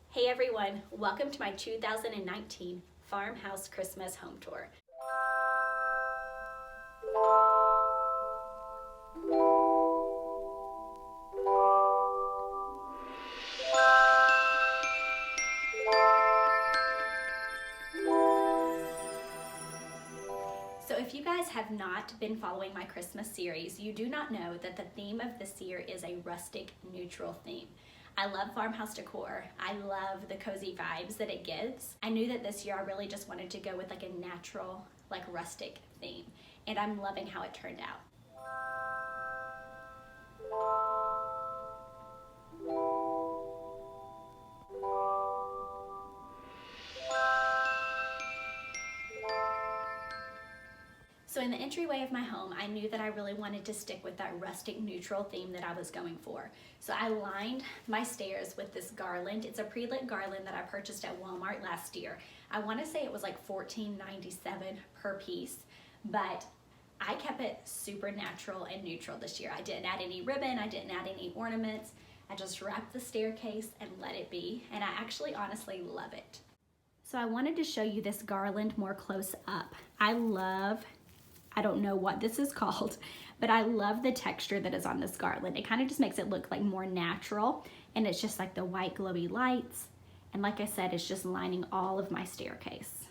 Hey everyone, welcome to my 2019 Farmhouse Christmas Home Tour. So if you guys have not been following my Christmas series, you do not know that the theme of this year is a rustic neutral theme. I love farmhouse decor. I love the cozy vibes that it gives. I knew that this year I really just wanted to go with like a natural, like rustic theme, and I'm loving how it turned out. So in the entryway of my home, I knew that I really wanted to stick with that rustic neutral theme that I was going for. So I lined my stairs with this garland. It's a pre-lit garland that I purchased at Walmart last year. I want to say it was like $14.97 per piece, but I kept it super natural and neutral this year. I didn't add any ribbon, I didn't add any ornaments. I just wrapped the staircase and let it be, and I actually honestly love it. So I wanted to show you this garland more close up. I don't know what this is called, but I love the texture that is on this garland. It kind of just makes it look like more natural, and it's just like the white glowy lights. And like I said, it's just lining all of my staircase.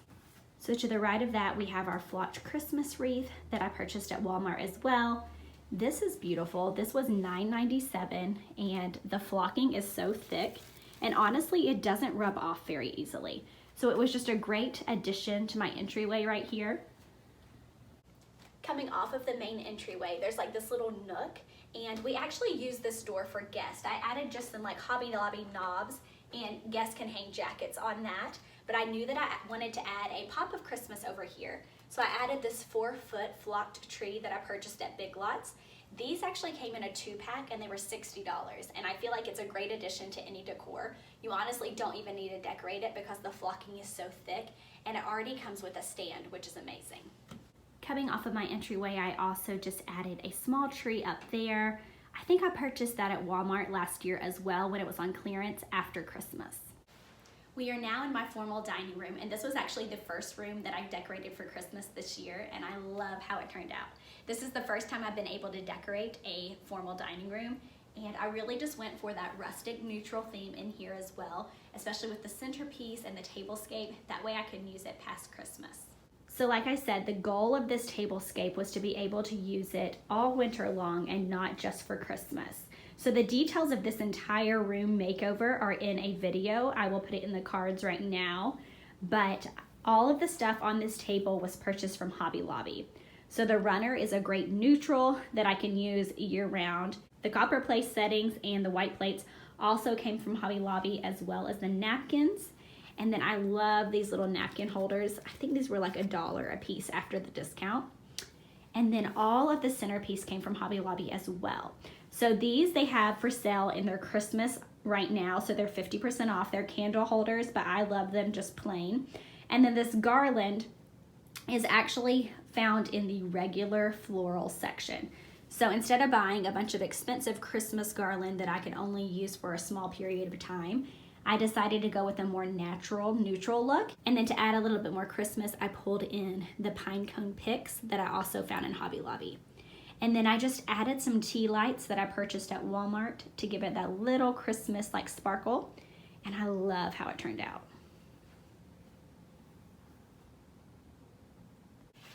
So to the right of that, we have our flocked Christmas wreath that I purchased at Walmart as well. This is beautiful. This was $9.97, and the flocking is so thick, and honestly, it doesn't rub off very easily. So it was just a great addition to my entryway right here. Coming off of the main entryway, there's like this little nook, and we actually use this door for guests. I added just some like Hobby Lobby knobs, and guests can hang jackets on that, but I knew that I wanted to add a pop of Christmas over here. So I added this 4-foot flocked tree that I purchased at Big Lots. These actually came in a 2-pack and they were $60, and I feel like it's a great addition to any decor. You honestly don't even need to decorate it because the flocking is so thick, and it already comes with a stand, which is amazing. Coming off of my entryway, I also just added a small tree up there. I think I purchased that at Walmart last year as well when it was on clearance after Christmas. We are now in my formal dining room, and this was actually the first room that I decorated for Christmas this year, and I love how it turned out. This is the first time I've been able to decorate a formal dining room, and I really just went for that rustic neutral theme in here as well, especially with the centerpiece and the tablescape. That way I can use it past Christmas. So like I said, the goal of this tablescape was to be able to use it all winter long and not just for Christmas. So the details of this entire room makeover are in a video. I will put it in the cards right now, but all of the stuff on this table was purchased from Hobby Lobby. So the runner is a great neutral that I can use year round. The copper place settings and the white plates also came from Hobby Lobby, as well as the napkins. And then I love these little napkin holders. I think these were like $1 a piece after the discount. And then all of the centerpiece came from Hobby Lobby as well. So these they have for sale in their Christmas right now. So they're 50% off. They're candle holders, but I love them just plain. And then this garland is actually found in the regular floral section. So instead of buying a bunch of expensive Christmas garland that I can only use for a small period of time, I decided to go with a more natural, neutral look. And then to add a little bit more Christmas, I pulled in the pine cone picks that I also found in Hobby Lobby. And then I just added some tea lights that I purchased at Walmart to give it that little Christmas-like sparkle. And I love how it turned out.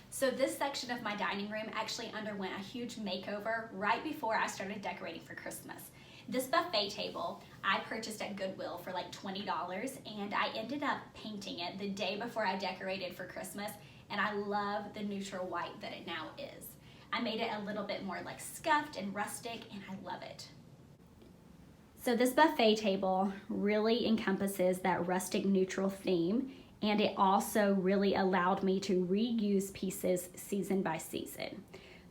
So this section of my dining room actually underwent a huge makeover right before I started decorating for Christmas. This buffet table I purchased at Goodwill for like $20, and I ended up painting it the day before I decorated for Christmas, and I love the neutral white that it now is. I made it a little bit more like scuffed and rustic, and I love it. So this buffet table really encompasses that rustic neutral theme, and it also really allowed me to reuse pieces season by season.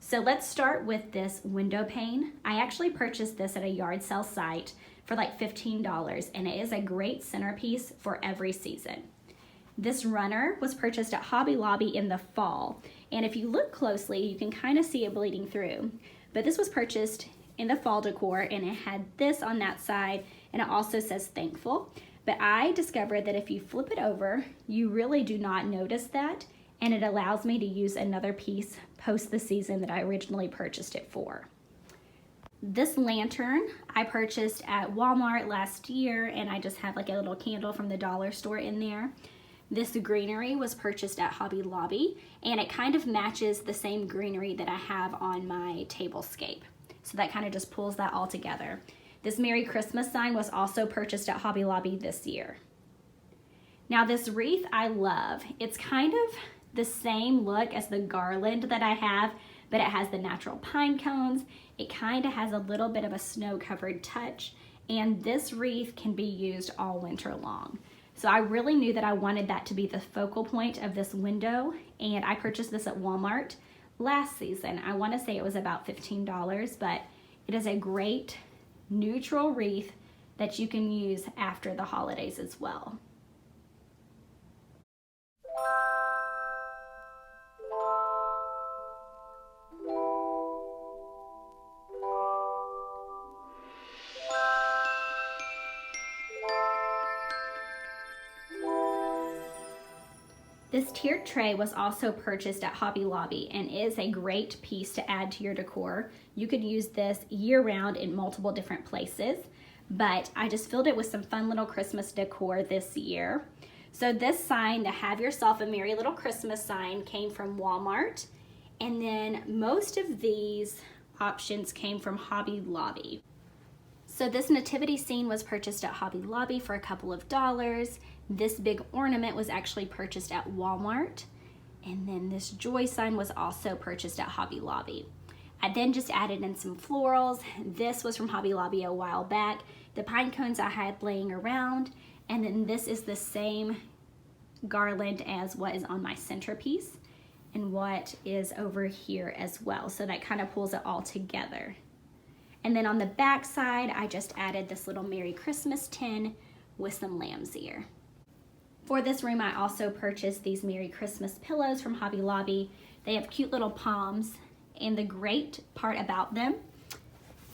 So let's start with this window pane. I actually purchased this at a yard sale site for like $15, and it is a great centerpiece for every season. This runner was purchased at Hobby Lobby in the fall, and if you look closely, you can kind of see it bleeding through. But this was purchased in the fall decor, and it had this on that side, and it also says thankful. But I discovered that if you flip it over, you really do not notice that, and it allows me to use another piece post the season that I originally purchased it for. This lantern I purchased at Walmart last year, and I just have like a little candle from the dollar store in there. This greenery was purchased at Hobby Lobby, and it kind of matches the same greenery that I have on my tablescape. So that kind of just pulls that all together. This Merry Christmas sign was also purchased at Hobby Lobby this year. Now this wreath I love. It's kind of the same look as the garland that I have, but it has the natural pine cones. It kind of has a little bit of a snow-covered touch, and this wreath can be used all winter long. So I really knew that I wanted that to be the focal point of this window, and I purchased this at Walmart last season. I want to say it was about $15, but it is a great neutral wreath that you can use after the holidays as well. This tiered tray was also purchased at Hobby Lobby and is a great piece to add to your decor. You could use this year-round in multiple different places, but I just filled it with some fun little Christmas decor this year. So this sign, the Have Yourself a Merry Little Christmas sign, came from Walmart, and then most of these options came from Hobby Lobby. So this nativity scene was purchased at Hobby Lobby for a couple of dollars. This big ornament was actually purchased at Walmart. And then this joy sign was also purchased at Hobby Lobby. I then just added in some florals. This was from Hobby Lobby a while back. The pine cones I had laying around. And then this is the same garland as what is on my centerpiece and what is over here as well. So that kind of pulls it all together. And then on the back side, I just added this little Merry Christmas tin with some lamb's ear. For this room, I also purchased these Merry Christmas pillows from Hobby Lobby. They have cute little palms, and the great part about them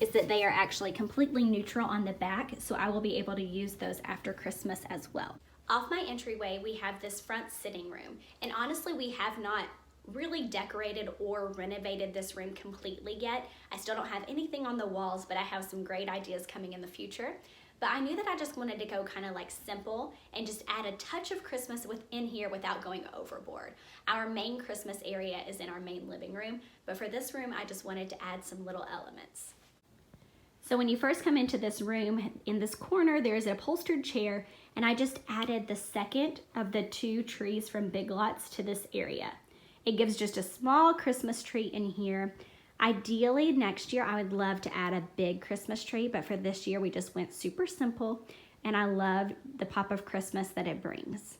is that they are actually completely neutral on the back, so I will be able to use those after Christmas as well. Off my entryway, we have this front sitting room, and honestly, we have not really decorated or renovated this room completely yet. I still don't have anything on the walls, but I have some great ideas coming in the future. But I knew that I just wanted to go kind of like simple and just add a touch of Christmas within here without going overboard. Our main Christmas area is in our main living room, but for this room, I just wanted to add some little elements. So when you first come into this room, in this corner, there's an upholstered chair, and I just added the second of the 2 trees from Big Lots to this area. It gives just a small Christmas tree in here. Ideally, next year, I would love to add a big Christmas tree, but for this year, we just went super simple, and I love the pop of Christmas that it brings.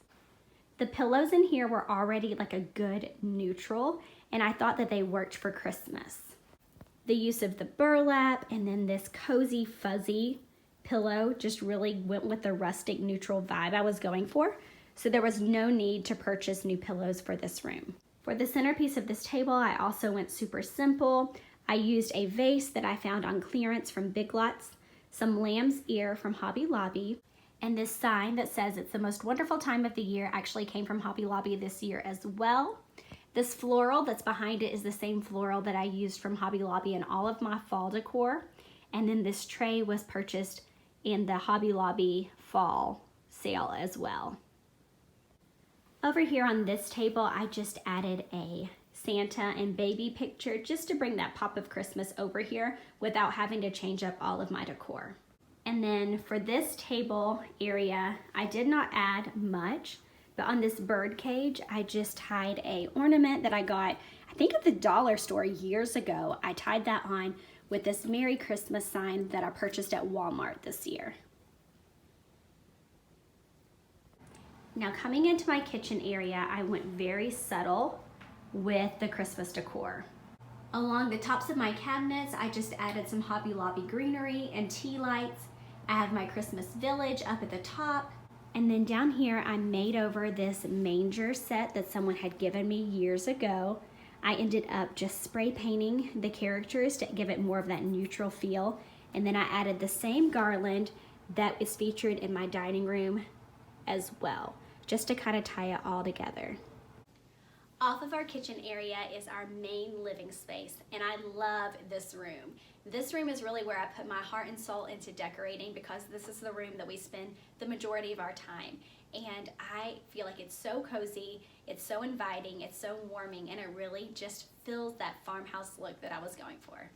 The pillows in here were already like a good neutral, and I thought that they worked for Christmas. The use of the burlap and then this cozy, fuzzy pillow just really went with the rustic neutral vibe I was going for, so there was no need to purchase new pillows for this room. For the centerpiece of this table, I also went super simple. I used a vase that I found on clearance from Big Lots, some lamb's ear from Hobby Lobby, and this sign that says it's the most wonderful time of the year actually came from Hobby Lobby this year as well. This floral that's behind it is the same floral that I used from Hobby Lobby in all of my fall decor. And then this tray was purchased in the Hobby Lobby fall sale as well. Over here on this table, I just added a Santa and baby picture just to bring that pop of Christmas over here without having to change up all of my decor. And then for this table area, I did not add much, but on this bird cage, I just tied a ornament that I got, I think at the dollar store years ago. I tied that on with this Merry Christmas sign that I purchased at Walmart this year. Now coming into my kitchen area, I went very subtle with the Christmas decor. Along the tops of my cabinets, I just added some Hobby Lobby greenery and tea lights. I have my Christmas village up at the top. And then down here, I made over this manger set that someone had given me years ago. I ended up just spray painting the characters to give it more of that neutral feel. And then I added the same garland that is featured in my dining room as well, just to kind of tie it all together. Off of our kitchen area is our main living space, and I love this room. This room is really where I put my heart and soul into decorating, because this is the room that we spend the majority of our time. And I feel like it's so cozy, it's so inviting, it's so warming, and it really just fills that farmhouse look that I was going for.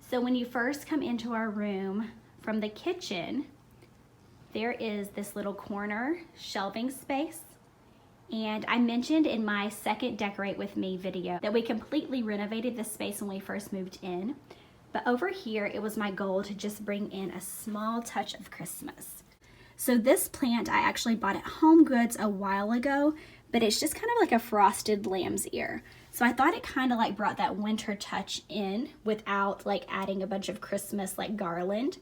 So when you first come into our room from the kitchen, there is this little corner shelving space. And I mentioned in my second Decorate With Me video that we completely renovated this space when we first moved in. But over here, it was my goal to just bring in a small touch of Christmas. So this plant I actually bought at Home Goods a while ago, but it's just kind of like a frosted lamb's ear. So I thought it kind of like brought that winter touch in without like adding a bunch of Christmas like garland.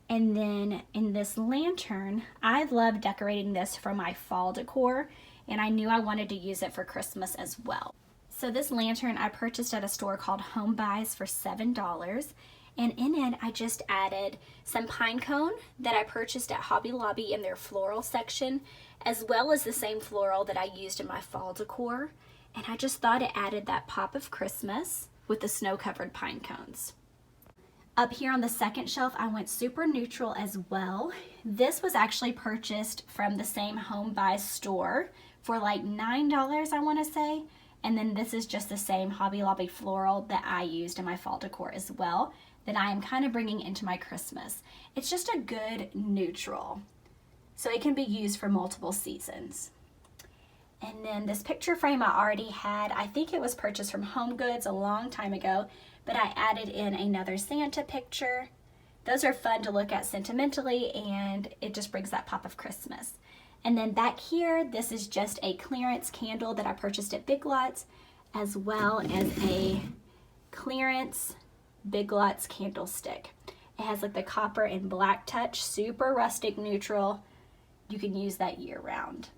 And then in this lantern, I love decorating this for my fall decor, and I knew I wanted to use it for Christmas as well. So this lantern I purchased at a store called Home Buys for $7. And in it, I just added some pine cone that I purchased at Hobby Lobby in their floral section, as well as the same floral that I used in my fall decor. And I just thought it added that pop of Christmas with the snow-covered pine cones. Up here on the second shelf, I went super neutral as well. This was actually purchased from the same Home Buys store for like $9, I want to say. And then this is just the same Hobby Lobby floral that I used in my fall decor as well, that I am kind of bringing into my Christmas. It's just a good neutral, so it can be used for multiple seasons. And then this picture frame I already had. I think it was purchased from Home Goods a long time ago, but I added in another Santa picture. Those are fun to look at sentimentally, and it just brings that pop of Christmas. And then back here, this is just a clearance candle that I purchased at Big Lots, as well as a clearance Big Lots candlestick. It has like the copper and black touch, super rustic neutral. You can use that year round.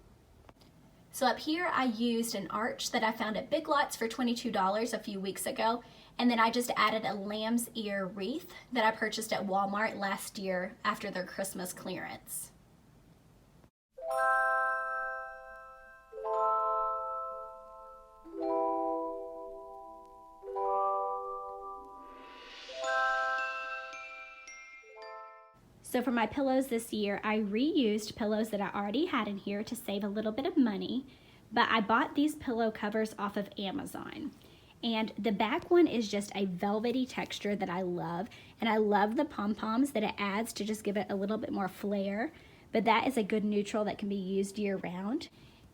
So up here I used an arch that I found at Big Lots for $22 a few weeks ago, and then I just added a lamb's ear wreath that I purchased at Walmart last year after their Christmas clearance. So for my pillows this year, I reused pillows that I already had in here to save a little bit of money, but I bought these pillow covers off of Amazon. And the back one is just a velvety texture that I love, and I love the pom-poms that it adds to just give it a little bit more flair, but that is a good neutral that can be used year-round.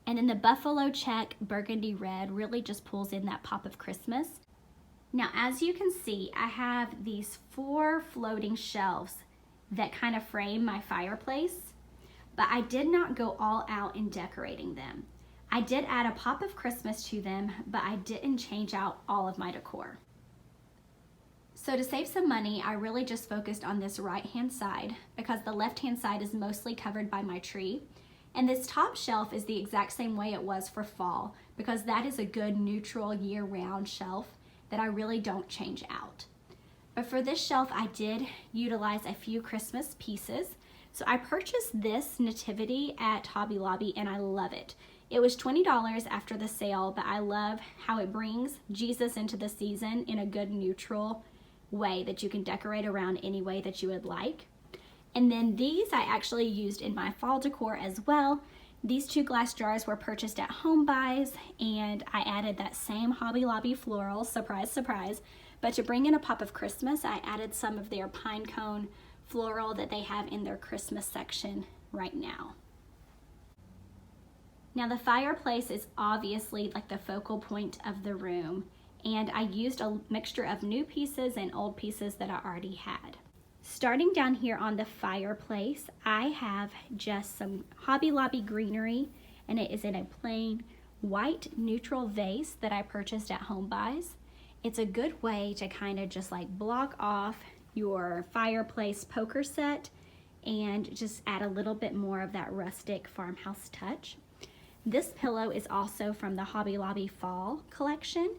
And then the buffalo check burgundy red really just pulls in that pop of Christmas. Now, as you can see, I have these 4 floating shelves that kind of frame my fireplace, but I did not go all out in decorating them. I did add a pop of Christmas to them, but I didn't change out all of my decor. So to save some money, I really just focused on this right-hand side because the left-hand side is mostly covered by my tree. And this top shelf is the exact same way it was for fall, because that is a good neutral year-round shelf that I really don't change out. But for this shelf, I did utilize a few Christmas pieces. So I purchased this nativity at Hobby Lobby, and I love it. It was $20 after the sale, but I love how it brings Jesus into the season in a good neutral way that you can decorate around any way that you would like. And then these I actually used in my fall decor as well. These 2 glass jars were purchased at Home Buys, and I added that same Hobby Lobby floral, surprise, surprise. But to bring in a pop of Christmas, I added some of their pine cone floral that they have in their Christmas section right now. Now the fireplace is obviously like the focal point of the room, and I used a mixture of new pieces and old pieces that I already had. Starting down here on the fireplace, I have just some Hobby Lobby greenery, and it is in a plain white neutral vase that I purchased at Home Buys. It's a good way to kind of just like block off your Fireplace poker set and just add a little bit more of that rustic farmhouse touch. This pillow is also from the Hobby Lobby fall collection.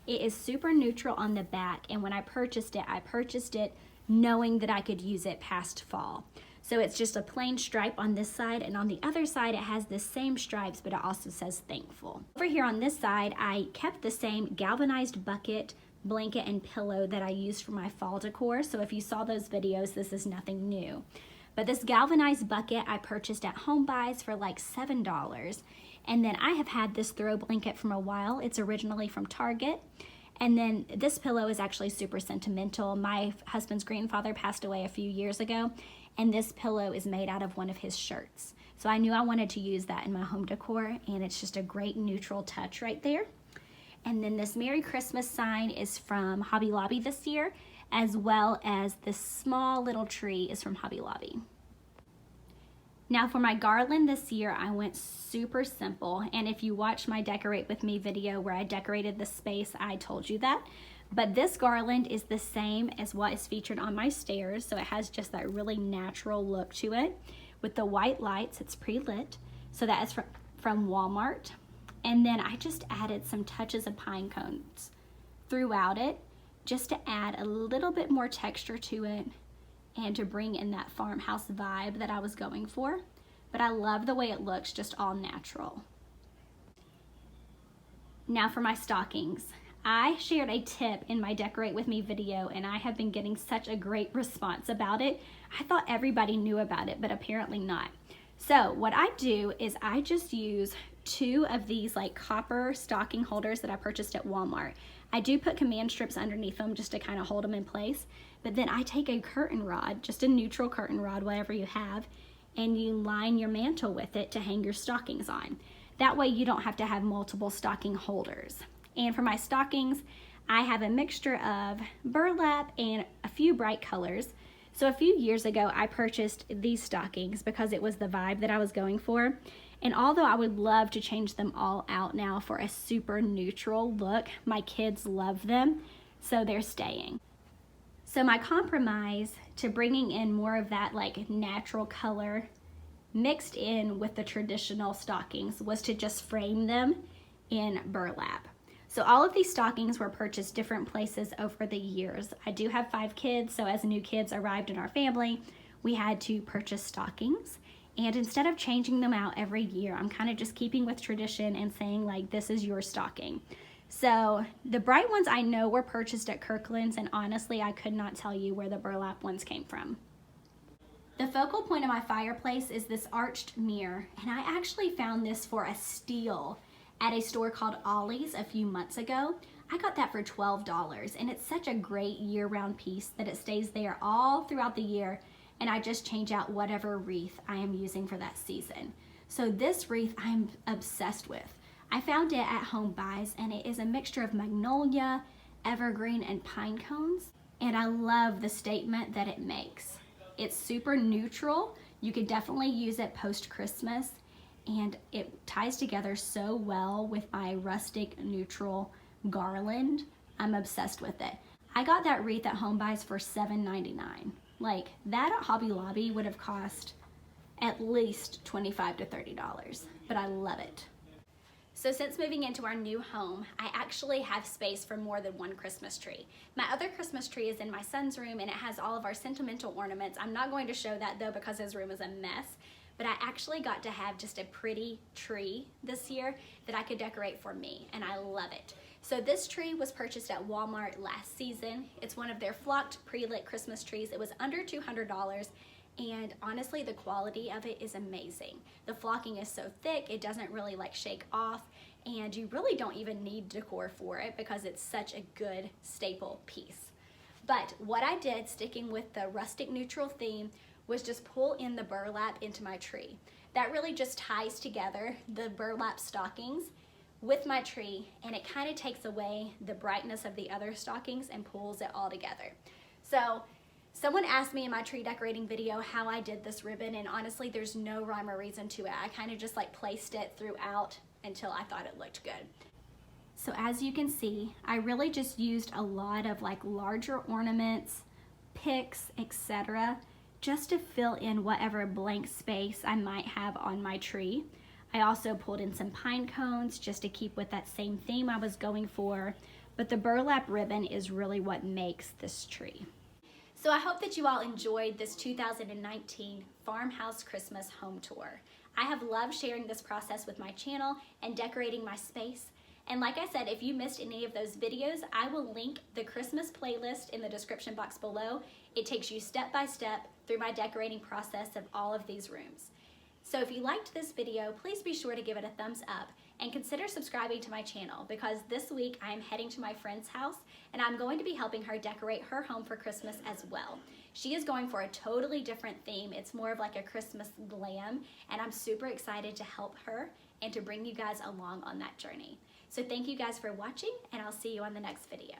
It is super neutral on the back, and when I purchased it knowing that I could use it past fall. So it's just a plain stripe on this side, and on the other side it has the same stripes, but it also says thankful. Over here on this side, I kept the same galvanized bucket, blanket, and pillow that I used for my fall decor. So if you saw those videos, this is nothing new. But this galvanized bucket I purchased at Home Buys for like $7. And then I have had this throw blanket from a while. It's originally from Target. And then this pillow is actually super sentimental. My husband's grandfather passed away a few years ago, and this pillow is made out of one of his shirts. So I knew I wanted to use that in my home decor, and it's just a great neutral touch right there. And then this Merry Christmas sign is from Hobby Lobby this year, as well as this small little tree is from Hobby Lobby. Now for my garland this year, I went super simple, and if you watch my Decorate With Me video where I decorated the space, I told you that. But this garland is the same as what is featured on my stairs, so it has just that really natural look to it. With the white lights, it's pre-lit, so that is from Walmart. And then I just added some touches of pine cones throughout it, just to add a little bit more texture to it and to bring in that farmhouse vibe that I was going for. But I love the way it looks, just all natural. Now for my stockings. I shared a tip in my Decorate With Me video, and I have been getting such a great response about it. I thought everybody knew about it, but apparently not. So what I do is I just use 2 of these like copper stocking holders that I purchased at Walmart. I do put command strips underneath them just to kind of hold them in place, but then I take a curtain rod, just a neutral curtain rod, whatever you have, and you line your mantle with it to hang your stockings on. That way you don't have to have multiple stocking holders. And for my stockings, I have a mixture of burlap and a few bright colors. So a few years ago, I purchased these stockings because it was the vibe that I was going for. And although I would love to change them all out now for a super neutral look, my kids love them, so they're staying. So my compromise to bringing in more of that like natural color mixed in with the traditional stockings was to just frame them in burlap. So all of these stockings were purchased different places over the years. I do have 5 kids, so as new kids arrived in our family, we had to purchase stockings. And instead of changing them out every year, I'm kind of just keeping with tradition and saying like, this is your stocking. So the bright ones I know were purchased at Kirkland's, and honestly, I could not tell you where the burlap ones came from. The focal point of my fireplace is this arched mirror, and I actually found this for a steal at a store called Ollie's a few months ago. I got that for $12, and it's such a great year-round piece that it stays there all throughout the year, and I just change out whatever wreath I am using for that season. So this wreath I'm obsessed with. I found it at Home Buys, and it is a mixture of magnolia, evergreen, and pine cones, and I love the statement that it makes. It's super neutral. You could definitely use it post-Christmas, and it ties together so well with my rustic neutral garland. I'm obsessed with it. I got that wreath at Home Buys for $7.99. Like, that at Hobby Lobby would have cost at least $25 to $30, but I love it. So since moving into our new home, I actually have space for more than one Christmas tree. My other Christmas tree is in my son's room, and it has all of our sentimental ornaments. I'm not going to show that though because his room is a mess, but I actually got to have just a pretty tree this year that I could decorate for me, and I love it. So this tree was purchased at Walmart last season. It's one of their flocked pre-lit Christmas trees. It was under $200, and honestly the quality of it is amazing. The flocking is so thick, it doesn't really like shake off, and you really don't even need decor for it because it's such a good staple piece. But what I did, sticking with the rustic neutral theme, was just pull in the burlap into my tree. That really just ties together the burlap stockings with my tree, and it kind of takes away the brightness of the other stockings and pulls it all together. So someone asked me in my tree decorating video how I did this ribbon, and honestly there's no rhyme or reason to it. I kind of just like placed it throughout until I thought it looked good. So as you can see, I really just used a lot of like larger ornaments, picks, etc., just to fill in whatever blank space I might have on my tree. I also pulled in some pine cones just to keep with that same theme I was going for, but the burlap ribbon is really what makes this tree. So I hope that you all enjoyed this 2019 Farmhouse Christmas home tour. I have loved sharing this process with my channel and decorating my space. And like I said, if you missed any of those videos, I will link the Christmas playlist in the description box below. It takes you step by step through my decorating process of all of these rooms. So if you liked this video, please be sure to give it a thumbs up and consider subscribing to my channel, because this week I am heading to my friend's house and I'm going to be helping her decorate her home for Christmas as well. She is going for a totally different theme. It's more of like a Christmas glam, and I'm super excited to help her and to bring you guys along on that journey. So thank you guys for watching, and I'll see you on the next video.